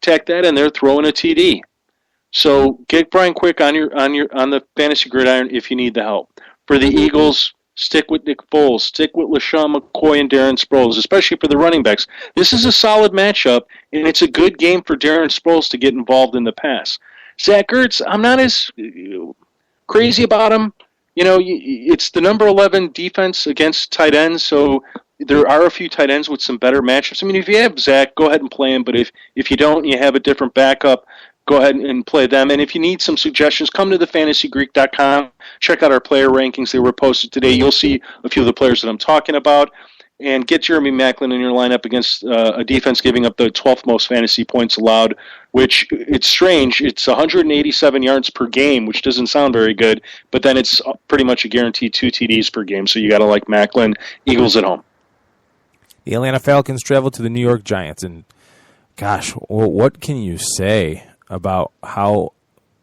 tack that in there, throw in a TD. So get Brian Quick on the fantasy gridiron if you need the help. For the Eagles, stick with Nick Foles, stick with LaShawn McCoy and Darren Sproles, especially for the running backs. This is a solid matchup, and it's a good game for Darren Sproles to get involved in the pass. Zach Ertz, I'm not as crazy about him. You know, it's the number 11 defense against tight ends, so there are a few tight ends with some better matchups. I mean, if you have Zach, go ahead and play him, but if you don't, you have a different backup, go ahead and play them. And if you need some suggestions, come to thefantasygreek.com. Check out our player rankings. They were posted today. You'll see a few of the players that I'm talking about. And get Jeremy Maclin in your lineup against a defense giving up the 12th most fantasy points allowed, which it's strange. It's 187 yards per game, which doesn't sound very good, but then it's pretty much a guaranteed 2 TDs per game. So you got to like Maclin. Eagles at home. The Atlanta Falcons travel to the New York Giants. And, gosh, what can you say about how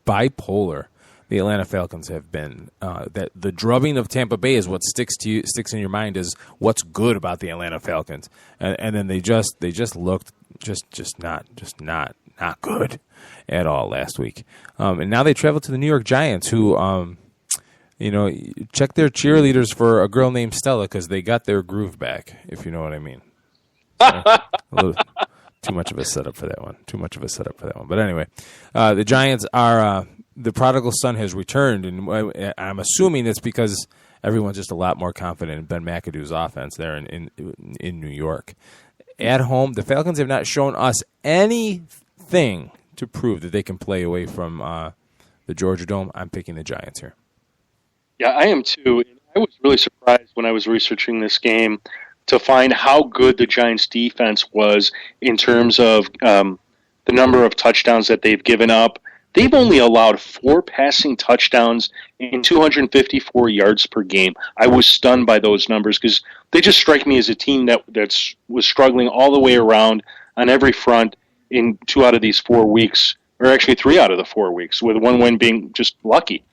bipolar the Atlanta Falcons have been? That the drubbing of Tampa Bay is what sticks in your mind is what's good about the Atlanta Falcons, and then they just looked just not good at all last week. And now they travel to the New York Giants, who check their cheerleaders for a girl named Stella because they got their groove back, if you know what I mean. Too much of a setup for that one. But anyway, the Giants are the prodigal son has returned, and I'm assuming it's because everyone's just a lot more confident in Ben McAdoo's offense there in New York. At home, the Falcons have not shown us anything to prove that they can play away from the Georgia Dome. I'm picking the Giants here. Yeah, I am too. I was really surprised when I was researching this game to find how good the Giants' defense was in terms of the number of touchdowns that they've given up. They've only allowed 4 passing touchdowns in 254 yards per game. I was stunned by those numbers because they just strike me as a team that was struggling all the way around on every front in 2 out of these 4 weeks, or actually 3 out of the 4 weeks, with one win being just lucky.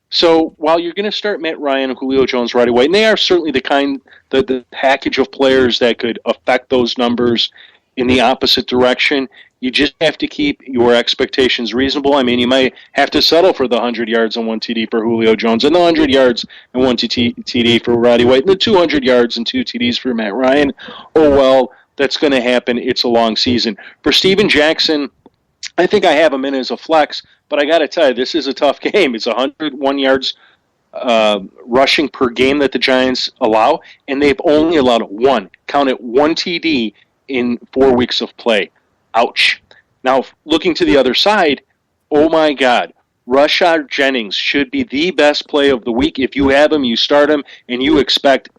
So while you're going to start Matt Ryan and Julio Jones right away, and they are certainly the package of players that could affect those numbers in the opposite direction, you just have to keep your expectations reasonable. I mean, you might have to settle for the 100 yards and 1 TD for Julio Jones, and the 100 yards and 1 TD for Roddy White, and the 200 yards and 2 TDs for Matt Ryan. Oh, well, that's going to happen. It's a long season. For Steven Jackson, I think I have him in as a flex, but I got to tell you, this is a tough game. It's 101 yards rushing per game that the Giants allow, and they've only allowed one TD in 4 weeks of play. Ouch. Now, looking to the other side, oh my God, Rashad Jennings should be the best play of the week. If you have him, you start him, and you expect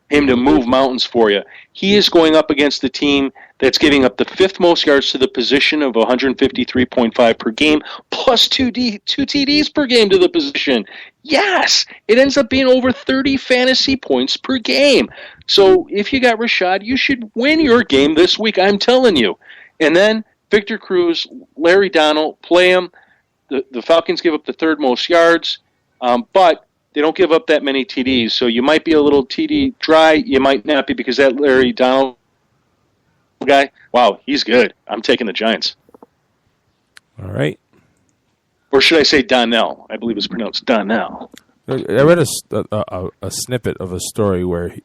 him to move mountains for you. He is going up against the team that's giving up the 5th most yards to the position of 153.5 per game, plus 2 TDs per game to the position. Yes, it ends up being over 30 fantasy points per game. So if you got Rashad, you should win your game this week, I'm telling you. And then Victor Cruz, Larry Donald, play him. The Falcons give up the 3rd most yards, but they don't give up that many TDs. So you might be a little TD dry. You might not be because that Larry Donald guy, wow, he's good. I'm taking the Giants. All right. Or should I say Donnell? I believe it's pronounced Donnell. I read a snippet of a story where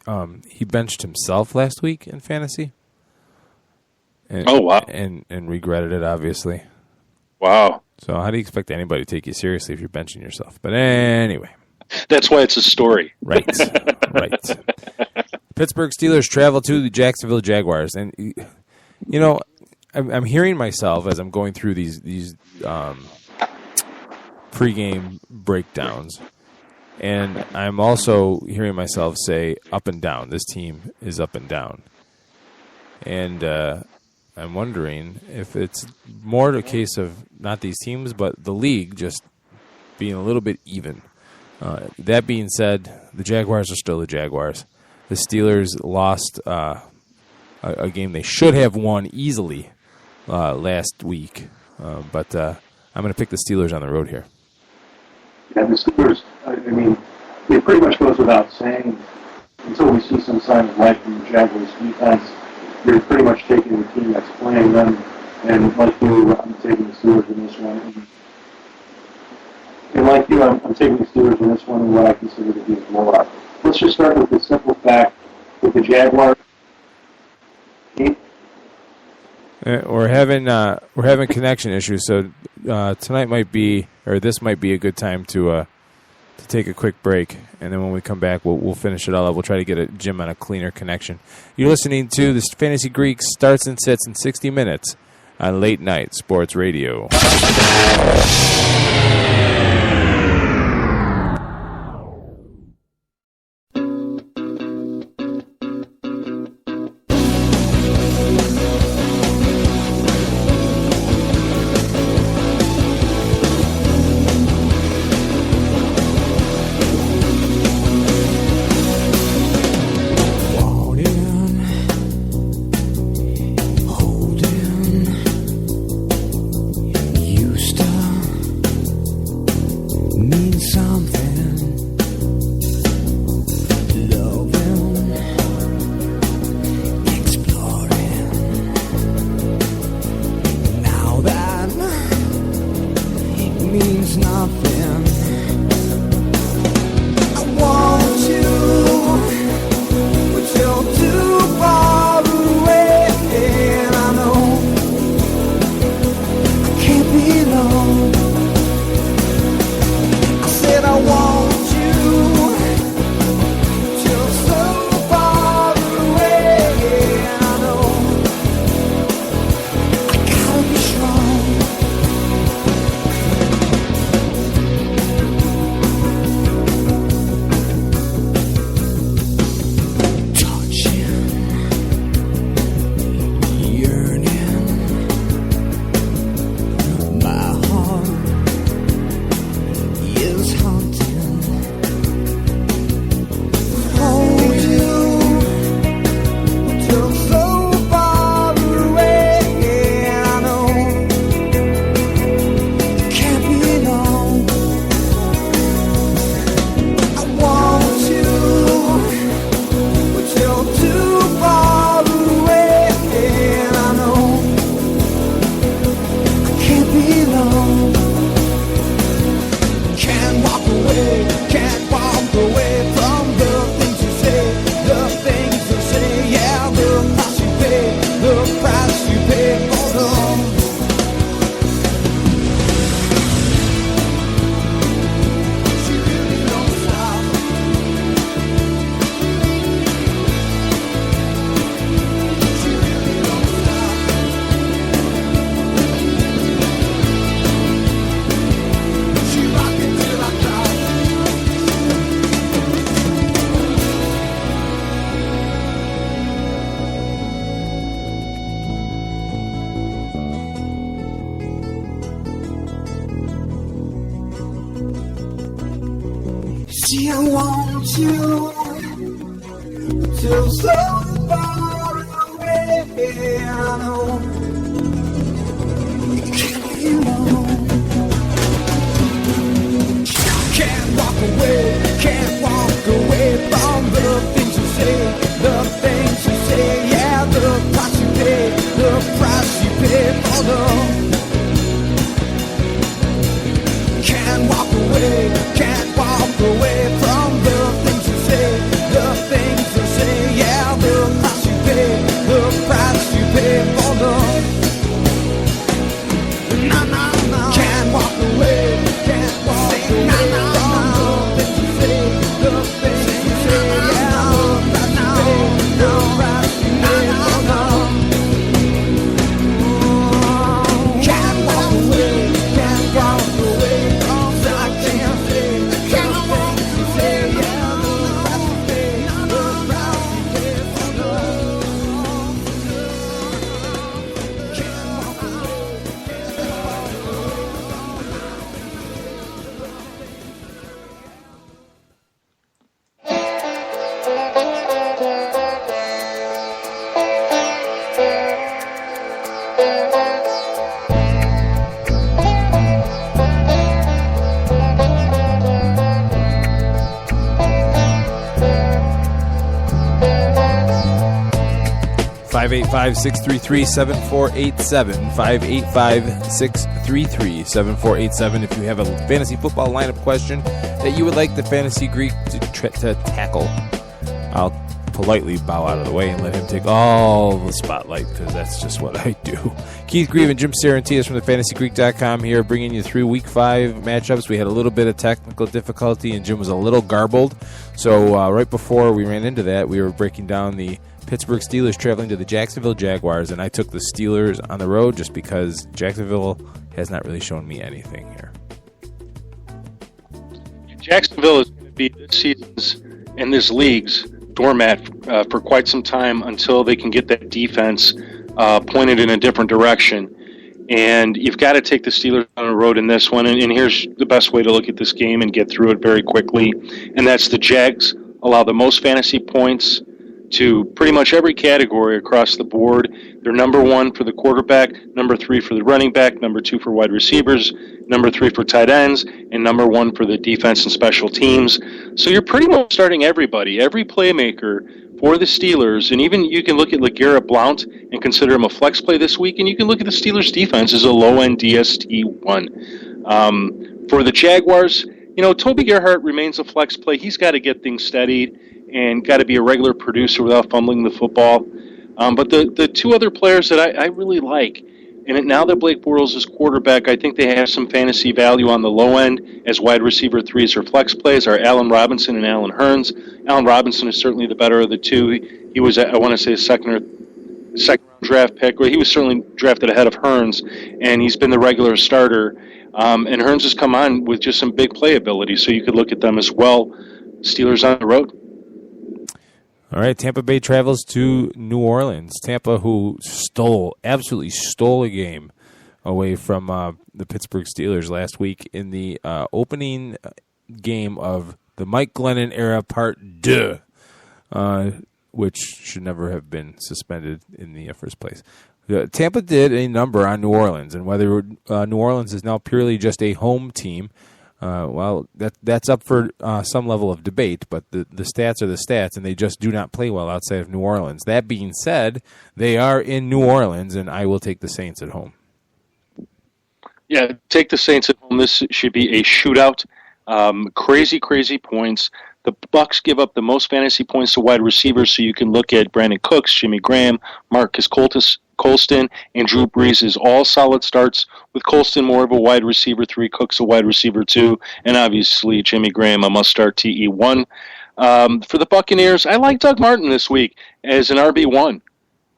he benched himself last week in fantasy. And, oh, wow. And regretted it, obviously. Wow. So how do you expect anybody to take you seriously if you're benching yourself? But anyway. That's why it's a story. Right. Pittsburgh Steelers travel to the Jacksonville Jaguars. And, you know, I'm hearing myself as I'm going through these pregame breakdowns. And I'm also hearing myself say up and down. This team is up and down. And I'm wondering if it's more a case of not these teams, but the league just being a little bit even. That being said, the Jaguars are still the Jaguars. The Steelers lost a game they should have won easily last week. But I'm going to pick the Steelers on the road here. Yeah, the Steelers, I mean, it pretty much goes without saying, until we see some sign of life from the Jaguars defense, you're pretty much taking the team that's playing them And like you, I'm taking the Steelers in this one. And like you, I'm taking the Steelers in this one in what I consider to be a blowout. Let's just start with the simple fact that the Jaguars. We're having connection issues, so tonight might be, or this might be a good time to take a quick break, and then when we come back, we'll finish it all up. We'll try to get Jim on a cleaner connection. You're listening to the Fantasy Greek Starts and Sits in 60 Minutes on Late Night Sports Radio. See, I want you till so far away. I know you can't be alone. Can't walk away from the things you say, the things you say. Yeah, the price you pay, the price you pay for love. Can't walk away from the things you say, the things you say. Yeah, the price you pay for love. 585-633-7487. 585-633-7487. If you have a fantasy football lineup question that you would like the Fantasy Greek to tackle, I'll politely bow out of the way and let him take all the spotlight, because that's just what I do. Keith Grieve and Jim Sarantias from thefantasygreek.com here, bringing you through Week 5 matchups. We had a little bit of technical difficulty, and Jim was a little garbled. So right before we ran into that, we were breaking down the Pittsburgh Steelers traveling to the Jacksonville Jaguars, and I took the Steelers on the road just because Jacksonville has not really shown me anything here. Jacksonville is going to be this season's and this league's doormat for quite some time until they can get that defense pointed in a different direction. And you've got to take the Steelers on the road in this one. And here's the best way to look at this game and get through it very quickly. And that's the Jags allow the most fantasy points to pretty much every category across the board. They're number 1 for the quarterback, number 3 for the running back, number 2 for wide receivers, number 3 for tight ends, and number 1 for the defense and special teams. So you're pretty much starting everybody, every playmaker for the Steelers, and even you can look at LeGarrette Blount and consider him a flex play this week, and you can look at the Steelers' defense as a low-end DST1. For the Jaguars, Toby Gerhart remains a flex play. He's got to get things steadied and got to be a regular producer without fumbling the football. But the two other players that I really like, and now that Blake Bortles is quarterback, I think they have some fantasy value on the low end as wide receiver 3s or flex plays, are Allen Robinson and Allen Hurns. Allen Robinson is certainly the better of the two. He was, I want to say, a second round draft pick. Well, he was certainly drafted ahead of Hurns, and he's been the regular starter. And Hurns has come on with just some big playability, so you could look at them as well. Steelers on the road. All right, Tampa Bay travels to New Orleans. Tampa, who absolutely stole a game away from the Pittsburgh Steelers last week in the opening game of the Mike Glennon era Part 2, which should never have been suspended in the first place. Tampa did a number on New Orleans, and whether New Orleans is now purely just a home team, that's up for some level of debate, but the stats are the stats, and they just do not play well outside of New Orleans. That being said, they are in New Orleans, and I will take the Saints at home. Yeah, take the Saints at home. This should be a shootout. Crazy points. The Bucs give up the most fantasy points to wide receivers, so you can look at Brandon Cooks, Jimmy Graham, Marcus Colston, and Drew Brees is all solid starts, with Colston more of a wide receiver 3, Cooks a wide receiver 2, and obviously Jimmy Graham a must-start TE1. For the Buccaneers, I like Doug Martin this week as an RB1.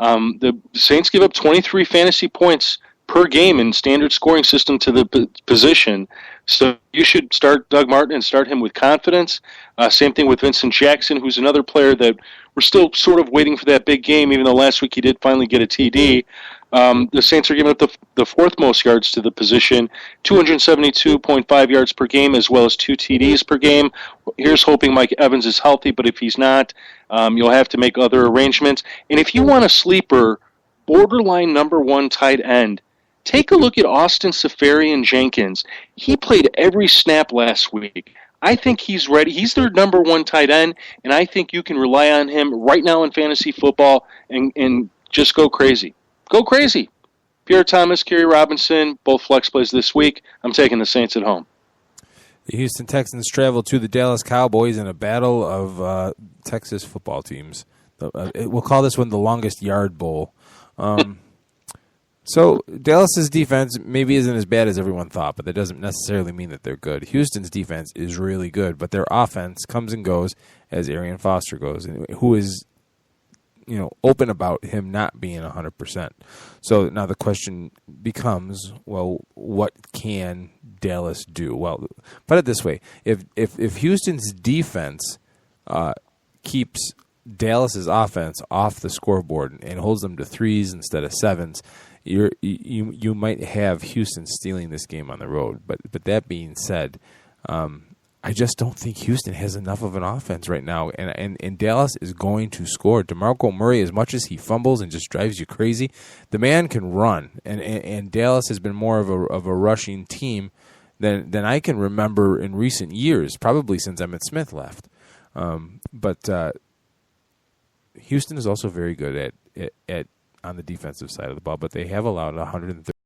The Saints give up 23 fantasy points per game in standard scoring system to the position. So you should start Doug Martin and start him with confidence. Same thing with Vincent Jackson, who's another player that we're still sort of waiting for that big game, even though last week he did finally get a TD. The Saints are giving up the fourth most yards to the position, 272.5 yards per game, as well as 2 TDs per game. Here's hoping Mike Evans is healthy, but if he's not, you'll have to make other arrangements. And if you want a sleeper, borderline number 1 tight end, take a look at Austin Seferian-Jenkins. He played every snap last week. I think he's ready. He's their number 1 tight end, and I think you can rely on him right now in fantasy football and just go crazy. Go crazy. Pierre Thomas, Kerry Robinson, both flex plays this week. I'm taking the Saints at home. The Houston Texans travel to the Dallas Cowboys in a battle of Texas football teams. We'll call this one the longest yard bowl. So Dallas's defense maybe isn't as bad as everyone thought, but that doesn't necessarily mean that they're good. Houston's defense is really good, but their offense comes and goes as Arian Foster goes, who is open about him not being 100%. So now the question becomes, well, what can Dallas do? Well, put it this way: if Houston's defense keeps Dallas's offense off the scoreboard and holds them to 3s instead of 7s, you might have Houston stealing this game on the road. But that being said, I just don't think Houston has enough of an offense right now, and Dallas is going to score. DeMarco Murray, as much as he fumbles and just drives you crazy, the man can run, and Dallas has been more of a rushing team than I can remember in recent years, probably since Emmitt Smith left. But Houston is also very good at on the defensive side of the ball, but they have allowed 130